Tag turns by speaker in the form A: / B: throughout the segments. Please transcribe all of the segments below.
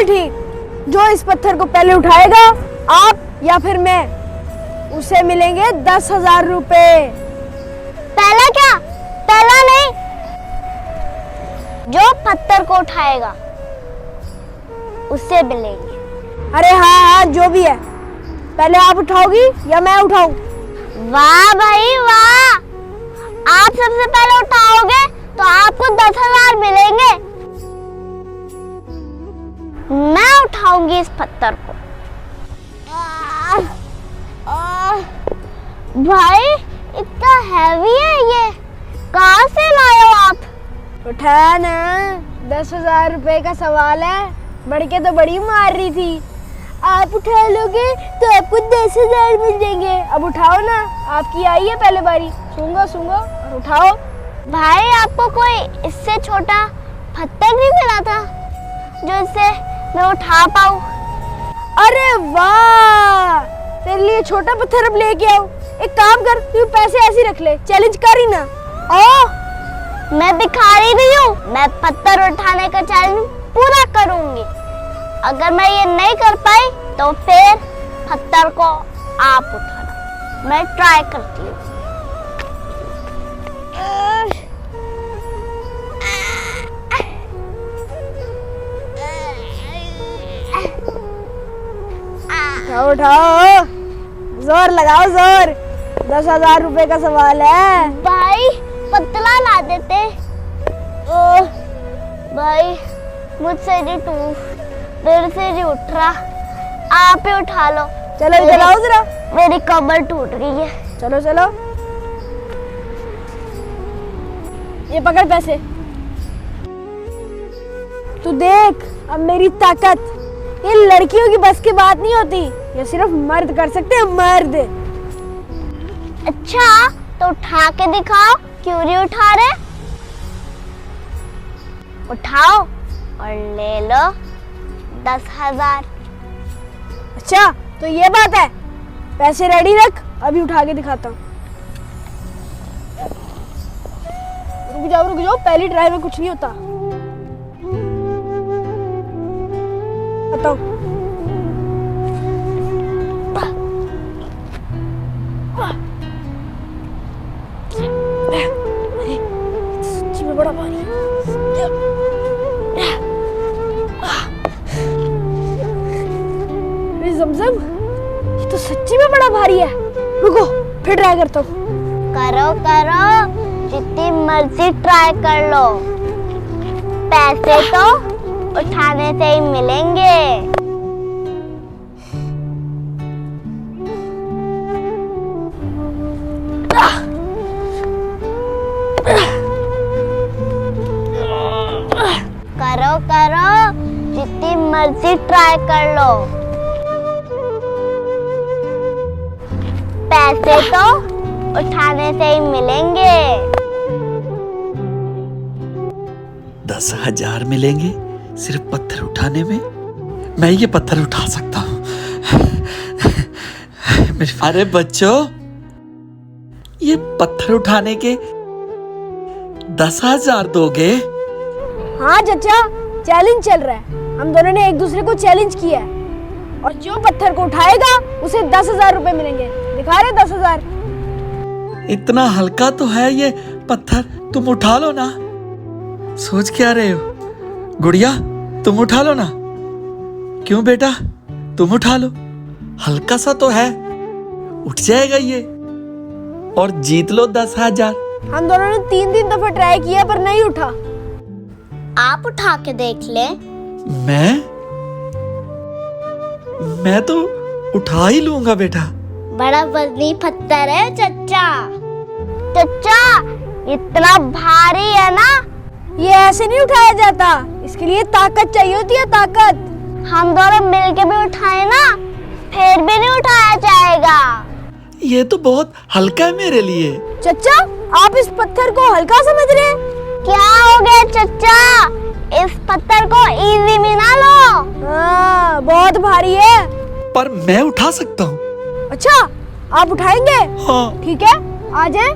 A: बिल्कुल ठीक। जो इस पत्थर को पहले उठाएगा, आप या फिर मैं, उसे मिलेंगे 10,000 रुपए।
B: पहला क्या? पहला नहीं, जो पत्थर को उठाएगा उससे मिलेंगे।
A: अरे हाँ, जो भी है, पहले आप उठाओगी या मैं उठाऊं?
B: वाह भाई वाह, आप सबसे पहले उठाओगे तो आपको 10,000 मिलेंगे। मैं उठाऊंगी इस पत्थर को। भाई इतना हैवी है ये, कहाँ से लाए हो आप?
A: उठाया ना, 10,000 रुपए का सवाल है। बढ़ के तो बड़ी मार रही थी। आप उठा लोगे तो आपको 10,000 मिल जाएंगे। अब उठाओ ना, आपकी आई है पहले बारी। सूंघो और उठाओ।
B: भाई आपको कोई इससे छोटा पत्थर नहीं मिला था जो इससे मैं उठा पाऊं?
A: अरे वाह, तेरे लिए छोटा पत्थर अब लेके आओ। एक काम कर, तू पैसे ऐसे रख ले, चैलेंज कर ही ना।
B: ओह, मैं भिखारी नहीं हूँ, मैं पत्थर उठाने का चैलेंज पूरा करूंगी। अगर मैं ये नहीं कर पाई तो फिर पत्थर को आप उठाना। मैं ट्राई करती हूँ।
A: उठाओ, जोर लगाओ, जोर। 10,000 रुपए का सवाल है।
B: भाई पतला ला देते। ओह भाई, मुझसे नहीं मेरे से नहीं उठ रहा, आप ही उठा लो।
A: चलो चलाओ जरा,
B: मेरी कमर टूट गई है।
A: चलो चलो, ये पकड़ पैसे। तू देख अब मेरी ताकत। ये लड़कियों की बस की बात नहीं होती, ये सिर्फ मर्द कर सकते हैं, मर्द।
B: अच्छा तो उठा के दिखाओ, क्यों नहीं उठा रहे? उठाओ और ले लो 10,000।
A: अच्छा तो ये बात है, पैसे रेडी रख, अभी उठा के दिखाता हूँ। रुक जाओ, पहली ट्राई में कुछ नहीं होता। बताओ। सच्ची में बड़ा भारी है। ज़मज़म, ये तो सच्ची में बड़ा भारी है। रुको, फिर ट्राई करता हूँ।
B: करो, जितनी मर्जी ट्राई कर लो, पैसे तो उठाने से ही मिलेंगे। करो, जितनी मर्जी ट्राई कर लो, पैसे तो उठाने से ही मिलेंगे।
C: 10,000 मिलेंगे सिर्फ पत्थर उठाने में? मैं ये पत्थर उठा सकता हूँ। अरे बच्चों, ये पत्थर उठाने के 10,000 दोगे?
A: हाँ चाचा, चैलेंज चल रहा है। हम दोनों ने एक दूसरे को चैलेंज किया है, और जो पत्थर को उठाएगा उसे 10,000 रुपए मिलेंगे। दिखा रहे 10,000?
C: इतना हल्का तो है ये पत्थर, तुम उठा लो ना। सोच क्या रहे हो? गुड़िया, तुम उठा लो ना। क्यों बेटा, तुम उठा लो, हल्का सा तो है, उठ जाएगा ये, और जीत लो 10,000।
A: हम दोनों ने 3 दफा ट्राई किया पर नहीं उठा।
B: आप उठा के देख ले।
C: मैं तो उठा ही लूंगा बेटा।
B: बड़ा वजनी पत्थर है चच्चा। इतना भारी है ना,
A: ये ऐसे नहीं उठाया जाता, इसके लिए ताकत चाहिए होती है, ताकत।
B: हम दोनों मिलके भी उठाए ना, फिर भी नहीं उठाया जाएगा।
C: ये तो बहुत हल्का है मेरे लिए।
A: चच्चा, आप इस पत्थर को हल्का समझ रहे हैं?
B: क्या हो गया चच्चा, इस पत्थर को इजी में ना लो।
A: हाँ, बहुत भारी है।
C: पर मैं उठा सकता हूँ।
A: अच्छा, आप उठाएंगे?
C: हाँ।
A: ठीक है, आ जाए।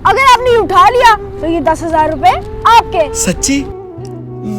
A: अगर आपने उठा लिया तो ये 10,000 रुपए आपके।
C: सच्ची?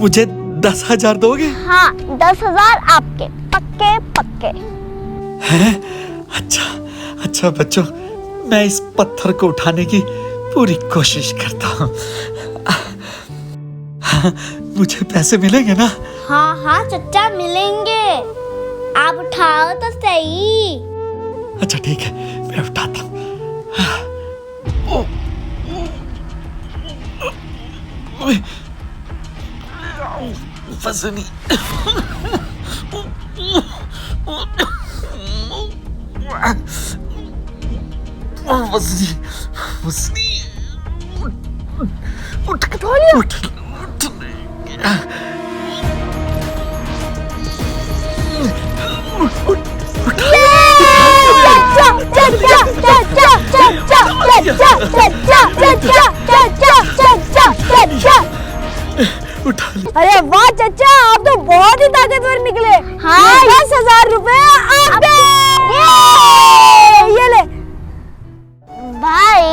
C: मुझे 10,000 दोगे?
B: हाँ, 10,000 आपके, पक्के पक्के।
C: हैं? अच्छा अच्छा बच्चों, मैं इस पत्थर को उठाने की पूरी कोशिश करता हूँ। हाँ, मुझे पैसे मिलेंगे ना?
B: हाँ हाँ चचा, मिलेंगे। आप उठाओ तो सही।
C: अच्छा ठीक है, मैं उठाता हूँ। वजनी वजनी वजनी उठ उठा ले।
A: अरे वाह चचा, आप तो बहुत ही ताकतवर निकले।
B: हाँ,
A: 10,000 रुपए आपके। ये ले।
B: भाई,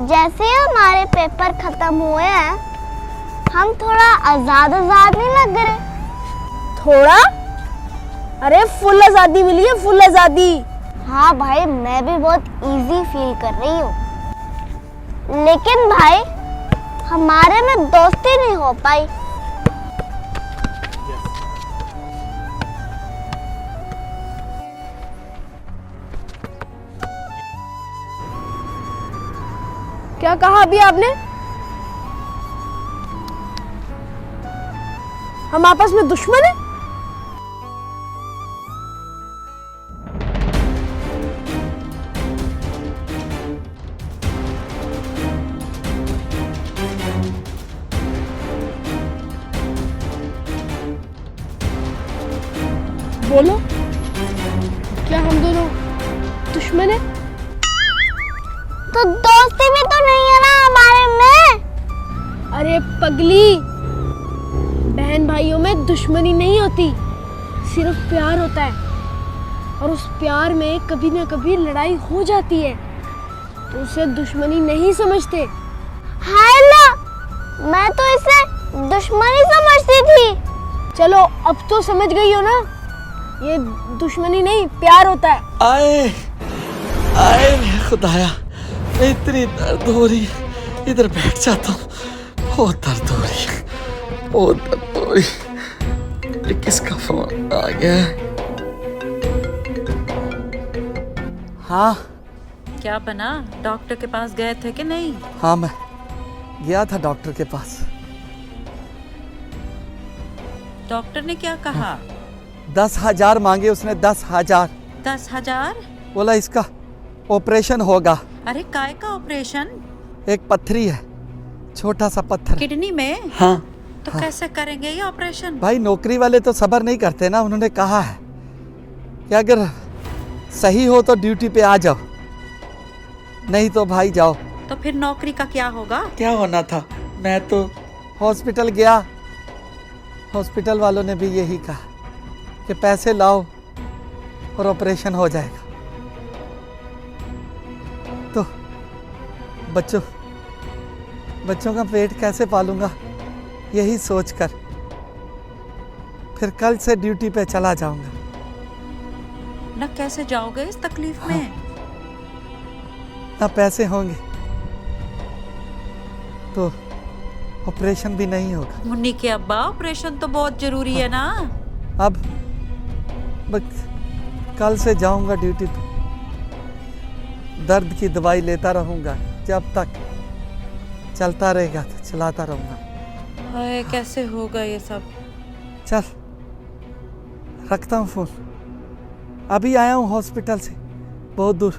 B: जैसे हमारे पेपर खत्म हुए हैं, हम थोड़ा आजाद आजाद नहीं लग रहे?
A: थोड़ा? अरे फुल आजादी मिली है, फुल आजादी।
B: हाँ भाई, मैं भी बहुत इजी फील कर रही हूँ। लेकिन भाई, हमारे में दोस्ती नहीं हो पाई।
A: क्या कहा अभी आपने? हम आपस में दुश्मन हैं? बोलो, क्या हम दोनों दुश्मन हैं?
B: तो दोस्ती भी तो नहीं है ना हमारे में।
A: अरे पगली, बहन भाइयों में दुश्मनी नहीं होती, सिर्फ प्यार होता है। और उस प्यार में कभी ना कभी लड़ाई हो जाती है, तो उसे दुश्मनी नहीं समझते।
B: हाय ला, मैं तो इसे दुश्मनी समझती थी।
A: चलो अब तो समझ गई हो ना, ये दुश्मनी नहीं प्यार होता है।
C: आए आए मेरे खुदाया, इतनी दर्द हो रही है, इधर बैठ जाता हूँ। बहुत दर्द हो रही है, बहुत दर्द हो रही है। ये किसका फोन आ गया है? हाँ
D: क्या बना, डॉक्टर के पास गए थे कि नहीं?
C: हाँ, मैं गया था डॉक्टर के पास।
D: डॉक्टर ने क्या कहा?
C: 10,000 मांगे उसने, 10,000।
D: 10,000?
C: बोला इसका ऑपरेशन होगा।
D: अरे काय का ऑपरेशन?
C: एक पत्थरी है, छोटा सा पत्थर।
D: किडनी में?
C: हाँ।
D: तो कैसे करेंगे ये ऑपरेशन?
C: भाई नौकरी वाले तो सब्र नहीं करते ना, उन्होंने कहा है कि अगर सही हो तो ड्यूटी पे आ जाओ, नहीं तो भाई जाओ।
D: तो फिर नौकरी का क्या होगा?
C: क्या होना था, मैं तो हॉस्पिटल गया, हॉस्पिटल वालों ने भी यही कहा कि पैसे लाओ और ऑपरेशन हो जाएगा। तो बच्चों का पेट कैसे पालूंगा, यही सोचकर फिर कल से ड्यूटी पे चला जाऊंगा।
D: न कैसे जाओगे इस तकलीफ में?
C: ना पैसे होंगे तो ऑपरेशन भी नहीं होगा।
D: मुन्नी के अब्बा, ऑपरेशन तो बहुत जरूरी है ना।
C: अब बस कल से जाऊंगा ड्यूटी पे, दर्द की दवाई लेता रहूंगा, जब तक चलता रहेगा तो चलाता रहूंगा।
D: हाय, कैसे होगा ये सब?
C: चल रखता हूँ फोन, अभी आया हूँ हॉस्पिटल से, बहुत दूर,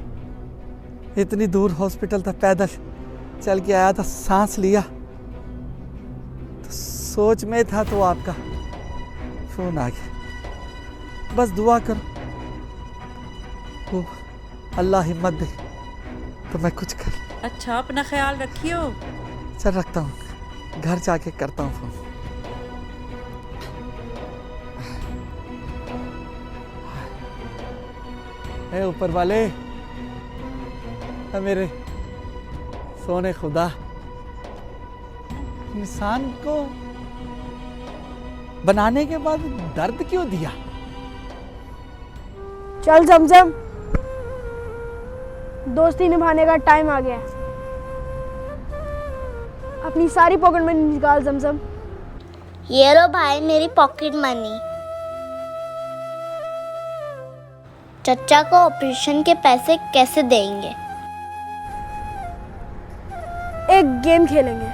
C: इतनी दूर हॉस्पिटल था, पैदल चल के आया था, सांस लिया तो सोच में था तो आपका फोन आ गया। बस दुआ करो वो अल्लाह हिम्मत दे तो मैं कुछ कर।
D: अच्छा, अपना ख्याल रखियो।
C: चल रखता हूँ, घर जाके करता हूँ फोन। हे ऊपर वाले, मेरे सोने खुदा, इंसान को बनाने के बाद दर्द क्यों दिया?
A: चल जमजम, दोस्ती निभाने का टाइम आ गया है। अपनी सारी पॉकेट मनी निकाल जमजम।
B: ये लो भाई मेरी पॉकेट मनी। चचा को ऑपरेशन के पैसे कैसे देंगे?
A: एक गेम खेलेंगे।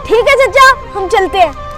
A: ठीक है चचा, हम चलते हैं।